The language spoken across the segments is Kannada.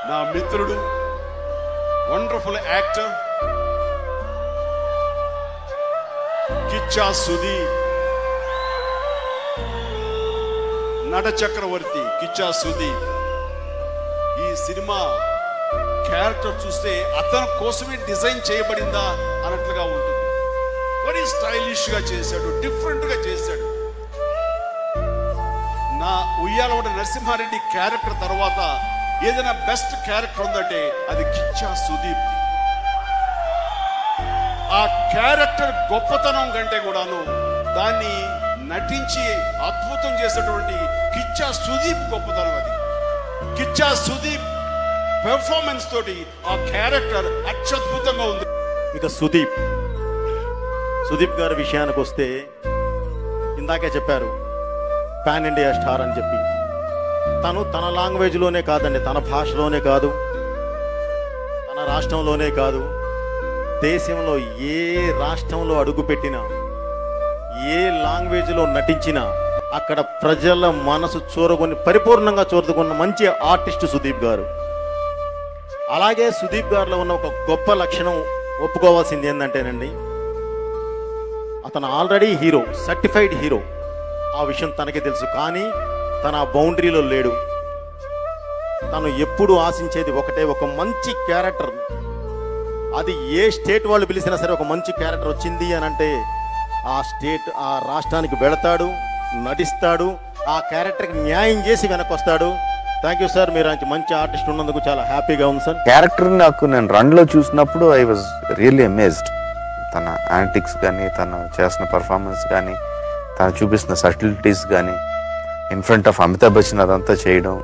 నా మిత్రుడు, వండర్ఫుల్ యాక్టర్ కిచ్చా సుదీప్, నట చక్రవర్తి కిచ్చా సుదీప్. ఈ సినిమా క్యారెక్టర్ చూస్తే అతని కోసమే డిజైన్ చేయబడిందా అన్నట్లుగా ఉంటుంది. వెరీ స్టైలిష్ గా చేశాడు, డిఫరెంట్ గా చేశాడు. నా ఉయ్యాలవాడ నరసింహారెడ్డి క్యారెక్టర్ తర్వాత ఏదైనా బెస్ట్ క్యారెక్టర్ ఉందంటే అది కిచ్చా సుదీప్. ఆ క్యారెక్టర్ గొప్పతనం కంటే కూడాను దాన్ని నటించి అద్భుతం చేసేటువంటి కిచ్చా సుదీప్ గొప్పతనం. అది కిచ్చా సుదీప్ పెర్ఫార్మెన్స్ తోటి ఆ క్యారెక్టర్ అత్యద్భుతంగా ఉంది. ఇక సుదీప్ గారి విషయానికి వస్తే, ఇందాకే చెప్పారు పాన్ ఇండియా స్టార్ అని చెప్పి. తను తన లాంగ్వేజ్లోనే కాదండి, తన భాషలోనే కాదు, తన రాష్ట్రంలోనే కాదు, దేశంలో ఏ రాష్ట్రంలో అడుగుపెట్టినా, ఏ లాంగ్వేజ్లో నటించినా అక్కడ ప్రజల మనసు పరిపూర్ణంగా చూరగొన్న మంచి ఆర్టిస్ట్ సుదీప్ గారు. అలాగే సుదీప్ గారిలో ఉన్న ఒక గొప్ప లక్షణం ఒప్పుకోవాల్సింది ఏంటంటేనండి, అతను ఆల్రెడీ హీరో, సర్టిఫైడ్ హీరో. ఆ విషయం తనకే తెలుసు. కానీ తన బౌండరీలో లేడు. తను ఎప్పుడు ఆశించేది ఒకటే, ఒక మంచి క్యారెక్టర్. అది ఏ స్టేట్ వాళ్ళు పిలిచినా సరే ఒక మంచి క్యారెక్టర్ వచ్చింది అని అంటే ఆ రాష్ట్రానికి వెళతాడు, నటిస్తాడు, ఆ క్యారెక్టర్కి న్యాయం చేసి వెనక్కి వస్తాడు. థ్యాంక్ యూ సార్, మీరు మంచి ఆర్టిస్ట్ ఉన్నందుకు చాలా హ్యాపీగా ఉంది సార్. క్యారెక్టర్ నాకు నేను రన్లో చూసినప్పుడు ఐ వాజ్ రియల్లీ అమేజ్డ్. తన యాంటిక్స్ కానీ, తను చేసిన పర్ఫార్మెన్స్ కానీ, తను చూపిస్తున్న సటిలిటీస్ కానీ, in front of Amitabh Bachchan అదంతా చేయడం,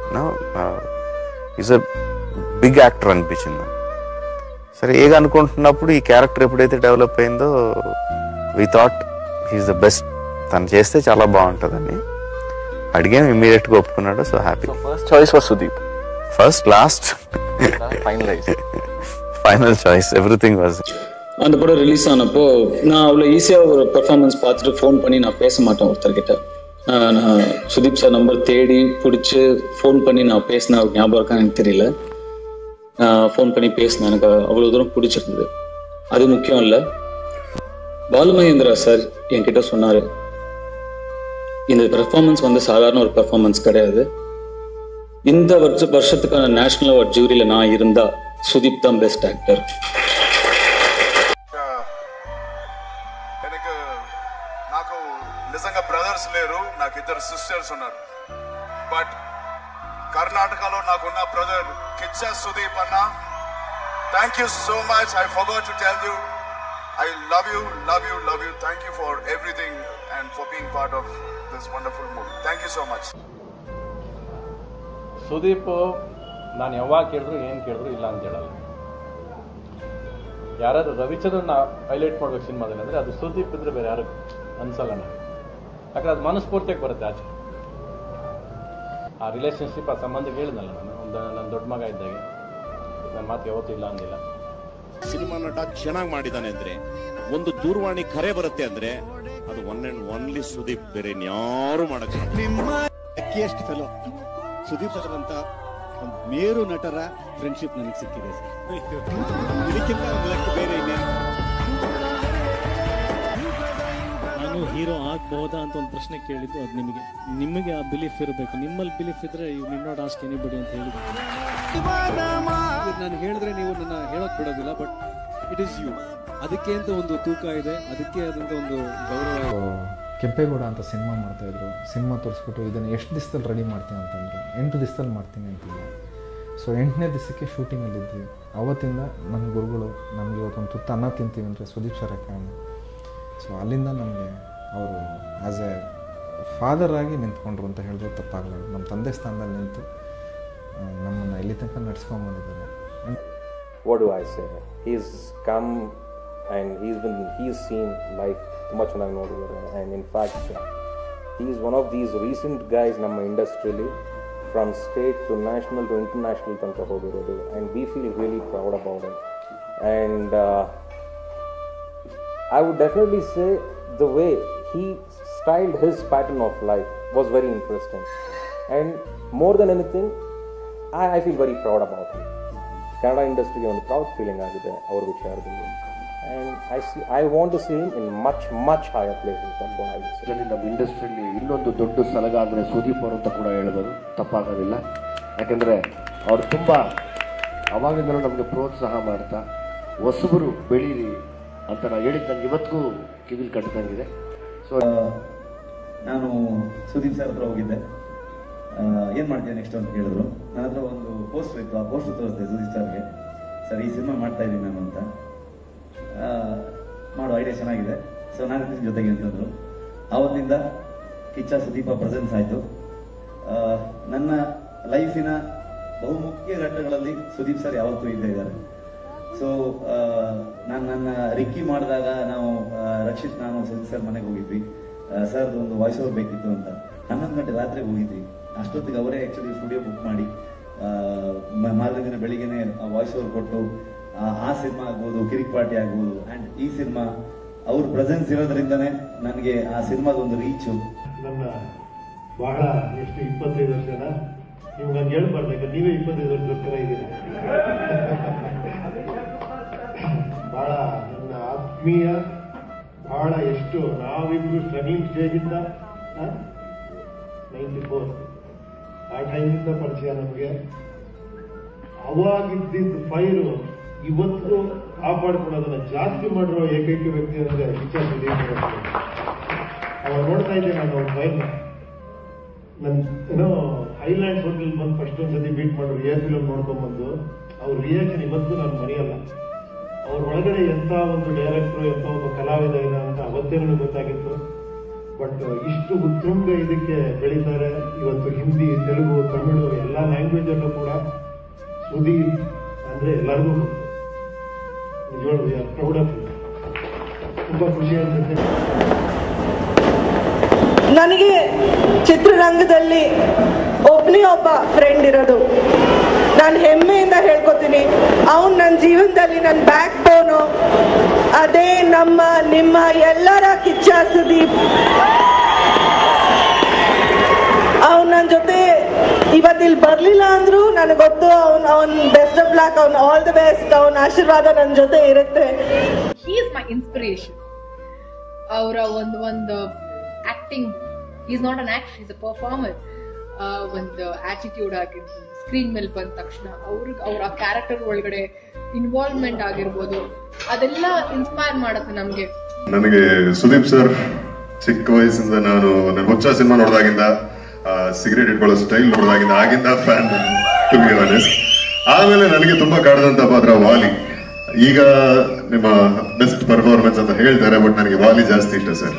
ఈజ్ అ బిగ్ యాక్టర్ అనిపించింది. సరే ఏగా అనుకుంటున్నప్పుడు ఈ క్యారెక్టర్ ఎప్పుడైతే డెవలప్ అయిందో we thought he's the best, తను చేస్తే చాలా బాగుంటుందని అడిగాను. ఇమ్మీడియట్గా ఒప్పుకున్నాడు. So happy. First choice was Sudeep, first last final choice everything was. அந்த படம் ரிலீஸ் ஆனப்போ நான் அவ்வளோ ஈஸியாக ஒரு பெர்ஃபார்மன்ஸ் பார்த்துட்டு ஃபோன் பண்ணி நான் பேச மாட்டேன் ஒருத்தர்கிட்ட. நான் சுதீப் சார் நம்பர் தேடி பிடிச்சி ஃபோன் பண்ணி நான் பேசினேன். ஞாபகம் இருக்கான்னு எனக்கு தெரியல. ஃபோன் பண்ணி பேசினேன். எனக்கு அவ்வளோ தூரம் பிடிச்சிருந்தது. அது முக்கியம் இல்லை, பாலுமகேந்திரா சார் என்கிட்ட சொன்னார், இந்த பெர்ஃபார்மன்ஸ் வந்து சாதாரண ஒரு பெர்ஃபார்மன்ஸ் கிடையாது. இந்த வருஷத்துக்கான நேஷனல் அவார்ட் ஜூரியில் நான் இருந்தா சுதீப் தான் பெஸ்ட் ஆக்டர். నాకు నిజంగా బ్రదర్స్ లేరు, నాకు ఇద్దరు సిస్టర్స్ ఉన్నారు. బట్ కర్ణాటకలో నాకున్న బ్రదర్ కిచ్చా సుదీప్ అన్న, thank you so much. I forgot to tell you, I love you, love you, love you. Thank you for everything and for being part of this wonderful movie. Thank you so much. Sudeep ನಾನು ಯಾವಾಗ ಕೇಳಿದ್ರು ಏನು ಕೇಳಿದ್ರು ಇಲ್ಲ ಅಂತ ಹೇಳಲ್ಲ. ಯಾರಾದ್ರೂ ರವಿಚಂದ್ರನ್ನ ಹೈಲೈಟ್ ಮಾಡ್ಬೇಕು ಸಿನಿಮಾದಲ್ಲಿ ಅಂದರೆ ಅದು ಸುದೀಪ್ ಇದ್ರೆ ಬೇರೆ ಯಾರು ಅನ್ಸಲ್ಲ ನನಗೆ. ಯಾಕಂದ್ರೆ ಅದು ಮನಸ್ಫೂರ್ತಿಯಾಗಿ ಬರುತ್ತೆ ಆಚೆ. ಆ ರಿಲೇಷನ್ಶಿಪ್, ಆ ಸಂಬಂಧಕ್ಕೆ ಹೇಳಿದ್ನಲ್ಲ ನಾನು, ನನ್ನ ದೊಡ್ಡ ಮಗ ಇದ್ದಾಗೆ ನನ್ನ ಮಾತು ಯಾವತ್ತೂ ಇಲ್ಲ ಅಂದಿಲ್ಲ. ಸಿನಿಮಾ ನಟ ಚೆನ್ನಾಗಿ ಮಾಡಿದ್ದಾನೆ ಅಂದ್ರೆ, ಒಂದು ದೂರವಾಣಿ ಕರೆ ಬರುತ್ತೆ ಅಂದ್ರೆ ಅದು ಒನ್ ಅಂಡ್ ಓನ್ಲಿ ಸುದೀಪ್, ಬೇರೆ ಯಾರು ಮಾಡಕ್ಕೆ. ನಿಮ್ಮ ಲಕ್ಕಿಯೆಸ್ಟ್ ಫೆಲೋ ಸುದೀಪ್ ಸರ್ ಅಂತ ಒಂದು ಮೇರು ನಟರ ಫ್ರೆಂಡ್ಶಿಪ್ ನನಗೆ ಸಿಕ್ಕಿದೆ ಸರ್. ಇದಕ್ಕಿಂತ ಲಕ್ ಬೇರೆ ಇನ್ನೇನು. ನಾನು ಹೀರೋ ಆಗ್ಬಹುದಾ ಅಂತ ಒಂದು ಪ್ರಶ್ನೆ ಕೇಳಿದ್ದು, ಅದು ನಿಮಗೆ ಆ ಬಿಲೀಫ್ ಇರಬೇಕು. ನಿಮ್ಮಲ್ಲಿ ಬಿಲೀಫ್ ಇದ್ರೆ you need not ask anybody ಅಂತ ಹೇಳಿದ್ರು. ನಾನು ಹೇಳಿದ್ರೆ ನೀವು ನನ್ನ ಹೇಳೋಕೆ ಬಿಡೋದಿಲ್ಲ, ಬಟ್ ಇಟ್ ಈಸ್ ಯು. ಅದಕ್ಕೆ ಅಂತ ಒಂದು ತೂಕ ಇದೆ, ಅದಕ್ಕೆ ಆದಂಥ ಒಂದು ಗೌರವ. ಕೆಂಪೇಗೌಡ ಅಂತ ಸಿನಿಮಾ ಮಾಡ್ತಾಯಿದ್ರು. ಸಿನಿಮಾ ತೋರಿಸ್ಬಿಟ್ಟು ಇದನ್ನು ಎಷ್ಟು ದಿವಸದಲ್ಲಿ ರೆಡಿ ಮಾಡ್ತೀನಿ ಅಂತಂದರು. 8 ದಿವಸದಲ್ಲಿ ಮಾಡ್ತೀನಿ ಅಂತಿಲ್ಲ. ಸೊ 8ನೇ ದಿವಸಕ್ಕೆ ಶೂಟಿಂಗಲ್ಲಿದ್ವಿ. ಅವತ್ತಿಂದ ನನ್ನ ಗುರುಗಳು ನಮಗೆ ಇವತ್ತೊಂದು ತುತ್ತು ಅನ್ನ ತಿಂತೀವಿ ಅಂದರೆ ಸುದೀಪ್ ಸರ್ ಕಾರಣ. ಸೊ ಅಲ್ಲಿಂದ ನಮಗೆ ಅವರು ಆ್ಯಸ್ ಎ ಫಾದರ್ ಆಗಿ ನಿಂತ್ಕೊಂಡ್ರು ಅಂತ ಹೇಳಿದ್ರು ತಪ್ಪಾಗಲಾರ್ದು. ನಮ್ಮ ತಂದೆ ಸ್ಥಾನದಲ್ಲಿ ನಿಂತು ನಮ್ಮನ್ನು ಇಲ್ಲಿ ತನಕ ನಡೆಸ್ಕೊಂಡ್ಬಂದಿದ್ದಾರೆ. What do I say? He's come and he's seen life ತುಂಬಾ ಚೆನ್ನಾಗಿ ನೋಡಿದ್ದಾರೆ. And in fact he's one of these recent guys ನಮ್ಮ ಇಂಡಸ್ಟ್ರಿಯಲ್ಲಿ from state to national to international ತನಕ ಹೋಗಿರೋದು. And we feel really proud about it. And I would definitely say the way he styled his pattern of life was very interesting. And more than anything, I feel very proud about him. Kannada industry ಒಂದು ಪ್ರೌಡ್ ಫೀಲಿಂಗ್ ಆಗಿದೆ ಅವ್ರ ವಿಚಾರದಲ್ಲಿ. And I want to see him in much higher places. That's what I would say. ನಮ್ಮ ಇಂಡಸ್ಟ್ರಿಯಲ್ಲಿ ಇನ್ನೊಂದು ದೊಡ್ಡ ಸಲಗ ಅಂದರೆ ಸುದೀಪ್ ಅವರು ಅಂತ ಕೂಡ ಹೇಳ್ಬೋದು, ತಪ್ಪಾಗೋದಿಲ್ಲ. ಯಾಕೆಂದರೆ ಅವರು ತುಂಬ ಅವಾಗಿಂದಲೂ ನಮಗೆ ಪ್ರೋತ್ಸಾಹ ಮಾಡ್ತಾ ಹೊಸಬರು ಬೆಳೀರಿ ಅಂತ ನಾನು ಹೇಳಿದ್ದು ನನಗೆ ಇವತ್ತಿಗೂ ಕಿವಿಲ್ ಕಟ್ಟದಂಗಿದೆ. ಸೊ ನಾನು ಸುದೀಪ್ ಸರ್ ಹತ್ರ ಹೋಗಿದ್ದೆ, ಏನು ಮಾಡ್ತೀಯ ನೆಕ್ಸ್ಟ್ ಅಂತ ಕೇಳಿದ್ರು. ನನ್ನ ಹತ್ರ ಒಂದು ಪೋಸ್ಟರ್ ಇತ್ತು, ಆ ಪೋಸ್ಟರ್ ತೋರಿಸ್ದೆ ಸುದೀಪ್ ಸರ್ಗೆ. ಸರ್ ಈ ಸಿನಿಮಾ ಮಾಡ್ತಾ ಇದ್ದೀನಿ ನಾನು ಅಂತ, ಮಾಡೋ ಐಡಿಯಾ ಚೆನ್ನಾಗಿದೆ, ಸೊ ನಾನು ಜೊತೆಗೆ ಅಂತಂದ್ರು. ಆವತ್ತಿಂದ ಕಿಚ್ಚ ಸುದೀಪ ಪ್ರೆಸೆನ್ಸ್ ಆಯಿತು. ನನ್ನ ಲೈಫಿನ ಬಹುಮುಖ್ಯ ಘಟ್ಟಗಳಲ್ಲಿ ಸುದೀಪ್ ಸರ್ ಯಾವತ್ತೂ ಇದ್ದೇ ಇದ್ದಾರೆ. ಸೊ ನಾನು ನನ್ನ ರಿಕ್ಕಿ ಮಾಡಿದಾಗ ನಾವು ರಕ್ಷಿತ್ ನಾನು ಸುದೀಪ್ ಸರ್ ಮನೆಗೆ ಹೋಗಿದ್ವಿ. ಸರ್ದು ಒಂದು ವಾಯ್ಸ್ ಓವರ್ ಬೇಕಿತ್ತು ಅಂತ 11 ಗಂಟೆ ರಾತ್ರಿಗೆ ಹೋಗಿದ್ವಿ. ಅಷ್ಟೊತ್ತಿಗೆ ಅವರೇ ಆ್ಯಕ್ಚುಲಿ ಸ್ಟುಡಿಯೋ ಬುಕ್ ಮಾಡಿ ಮಾರನೇ ದಿನ ಬೆಳಿಗ್ಗೆನೆ ವಾಯ್ಸ್ ಓವರ್ ಕೊಟ್ಟು ಆ ಸಿನಿಮಾ ಆಗ್ಬೋದು, ಕಿರಿಕ್ ಪಾರ್ಟಿ ಆಗ್ಬೋದು, ಆ್ಯಂಡ್ ಈ ಸಿನಿಮಾ ಅವ್ರ ಪ್ರೆಸೆನ್ಸ್ ಇರೋದ್ರಿಂದನೇ ನನಗೆ ಆ ಸಿನಿಮಾದೊಂದು ರೀಚು. ನನ್ನ ಬಹಳ ಎಷ್ಟು 25 ವರ್ಷನ ನಿಮ್ಗೆ ನಾನು ಹೇಳ್ಬಾರ್ದು, ಯಾಕಂದ್ರೆ ನೀವೇ 25 ವರ್ಷದ ಥರ ಇದ್ದೀರಿ. ಬಹಳ ನನ್ನ ಆತ್ಮೀಯ, ಬಹಳ ಎಷ್ಟು ನಾವಿಬ್ರು ಸ್ಟ್ರಗ್ಲಿಂಗ್ ಸ್ಟೇಜ್ ಇಂದ 94 ಆ ಟೈಮಿಂದ ಪರಿಚಯ ನಮಗೆ. ಅವಾಗಿದ್ದಿದ್ದು ಫೈರು ಇವತ್ತು ಕಾಪಾಡ್ಕೊಳ್ಳೋದನ್ನ ಜಾಸ್ತಿ ಮಾಡಿರೋ ಏಕೈಕ ವ್ಯಕ್ತಿ ಅಂದ್ರೆ ಕಿಚ್ಚ ಸುದೀಪ್. ಅವಾಗ ನೋಡ್ತಾ ಇದ್ದೆ ನಾನು ಅವ್ರ ಫೈಲ್ನ. ಏನೋ ಹೈಲ್ಯಾಂಡ್ಸ್ ಹೋಟೆಲ್ ಬಂದು ಫಸ್ಟ್ ಒಂದ್ಸತಿ ಬೀಟ್ ಮಾಡಿದ್ರು, ಏರ್ ಫಿಲಮ್ ನೋಡ್ಕೊಂಡ್ಬಂದು ಅವ್ರ ರಿಯಾಕ್ಷನ್ ಇವತ್ತು ನಾನು ಮರೆಯಲ್ಲ. ಅವ್ರ ಒಳಗಡೆ ಎಂಥ ಒಂದು ಡೈರೆಕ್ಟ್ರು, ಎಂಥ ಒಬ್ಬ ಕಲಾವಿದ ಇದೆ ಅಂತ ಅವತ್ತೇ ನನಗೆ ಗೊತ್ತಾಗಿತ್ತು. ಬಟ್ ಇಷ್ಟು ಉತ್ತುಂಗ ಇದಕ್ಕೆ ಬೆಳೀತಾರೆ. ಇವತ್ತು ಹಿಂದಿ, ತೆಲುಗು, ತಮಿಳು ಎಲ್ಲ ಲ್ಯಾಂಗ್ವೇಜಲ್ಲೂ ಕೂಡ ಸುದೀಪ್ ಅಂದ್ರೆ ಎಲ್ಲರಿಗೂ ನಿಜವಾಗ್ಲೂ we are proud of you. ತುಂಬಾ ಖುಷಿ ಅನ್ಸುತ್ತೆ. ನನಗೆ ಚಿತ್ರರಂಗದಲ್ಲಿ ಒಬ್ಬನೇ ಒಬ್ಬ ಫ್ರೆಂಡ್ ಇರೋದು. ನಾನು ಹೆಮ್ಮೆಯಿಂದ ಹೇಳ್ಕೊತೀನಿ, ಅವನು ನನ್ನ ಜೀವನದಲ್ಲಿ ನನ್ನ ಬ್ಯಾಕ್ ಬೋನು. ಅದೇ ನಿಮ್ಮ ಎಲ್ಲರ ಕಿಚ್ಚ ಸುದೀಪ್. ಅವನು ನನ್ನ ಜೊತೆ ಇವತ್ತಿಲ್ಲಿ ಬರಲಿಲ್ಲ ಅಂದ್ರೂ ನನಗೆ ಗೊತ್ತು ಅವನ್ ಬೆಸ್ಟ್ ಆಫ್ ಲಕ್, ಅವನ್ ಆಲ್ ದ ಬೆಸ್ಟ್. ಅವನ ಆಶೀರ್ವಾದ ನನ್ನ ಜೊತೆ ಇರುತ್ತೆ. He is my inspiration. ಅವರ ಒಂದು acting, is not an act, is a performer. ಒಂದು ಆಟಿಟ್ಯೂಡ್ ಆಗಿರ್ಬೋದು, ಸ್ಕ್ರೀನ್ ಮೇಲೆ ಬಂದ ತಕ್ಷಣ ಅವ್ರ ಆ ಕ್ಯಾರೆಕ್ಟರ್ ಒಳಗಡೆ ಇನ್ವಾಲ್ವ್ಮೆಂಟ್ ಆಗಿರ್ಬೋದು, ಅದೆಲ್ಲ ಇನ್ಸ್ಪೈರ್ ಮಾಡುತ್ತೆ ನಮ್ಗೆ. ನನಗೆ ಸುದೀಪ್ ಸರ್ ಚಿಕ್ಕ ವಯಸ್ಸಿಂದ ನಾನು ಹುಚ್ಚ ಸಿನಿಮಾ ನೋಡಿದಾಗಿಂದ, ಸಿಗರೇಟ್ ಇಟ್ಕೊಳ್ಳೋ ಸ್ಟೈಲ್ ನೋಡಿದಾಗಿಂದ ಆಗಿಂದ ಫ್ಯಾನ್ ಟು ಬಿ ಆನೆಸ್ಟ್. ಆಮೇಲೆ ನನಗೆ ತುಂಬಾ ಕಾಡದಂತ ಪಾತ್ರ ವಾಲಿ. ಈಗ ನಿಮ್ಮ ಬೆಸ್ಟ್ ಪರ್ಫಾರ್ಮೆನ್ಸ್ ಅಂತ ಹೇಳ್ತಾರೆ, ಬಟ್ ನನಗೆ ವಾಲಿ ಜಾಸ್ತಿ ಇಷ್ಟ ಸರ್.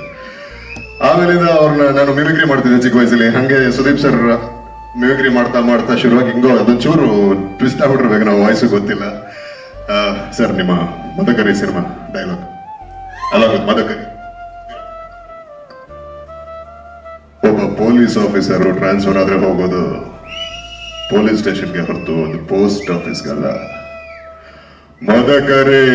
ಆಮೇಲಿಂದ ಅವ್ರನ್ನ ನಾನು ಮಿಮಿಕ್ರಿ ಮಾಡ್ತಿದ್ದೆ ಚಿಕ್ಕ ವಯಸ್ಸಲ್ಲಿ. ಹಂಗೆ ಸುದೀಪ್ ಸರ್ ಮಿಮಿಕ್ರಿ ಮಾಡ್ತಾ ಶುರುವಾಗಿ ಹಿಂಗೋ ಅದೊಂಚೂರು ಟ್ವಿಸ್ಟ್ ಆಗ್ಬಿಟ್ಟಿರ್ಬೇಕು, ನಾವು ವಾಯ್ಸು ಗೊತ್ತಿಲ್ಲ. ಸರ್ ನಿಮ್ಮ ಮದಕರಿ ಸಿನಿಮಾ ಡೈಲಾಗ್ ಅಲ್ಲ, ಮದಕರಿ, ಒಬ್ಬ ಪೊಲೀಸ್ ಆಫೀಸರ್ ಟ್ರಾನ್ಸ್ಫರ್ ಆದ್ರೆ ಹೋಗೋದು ಪೊಲೀಸ್ ಸ್ಟೇಷನ್ಗೆ ಹೊರತು ಒಂದು ಪೋಸ್ಟ್ ಆಫೀಸ್ಗಲ್ಲ. ಮದಕರಿ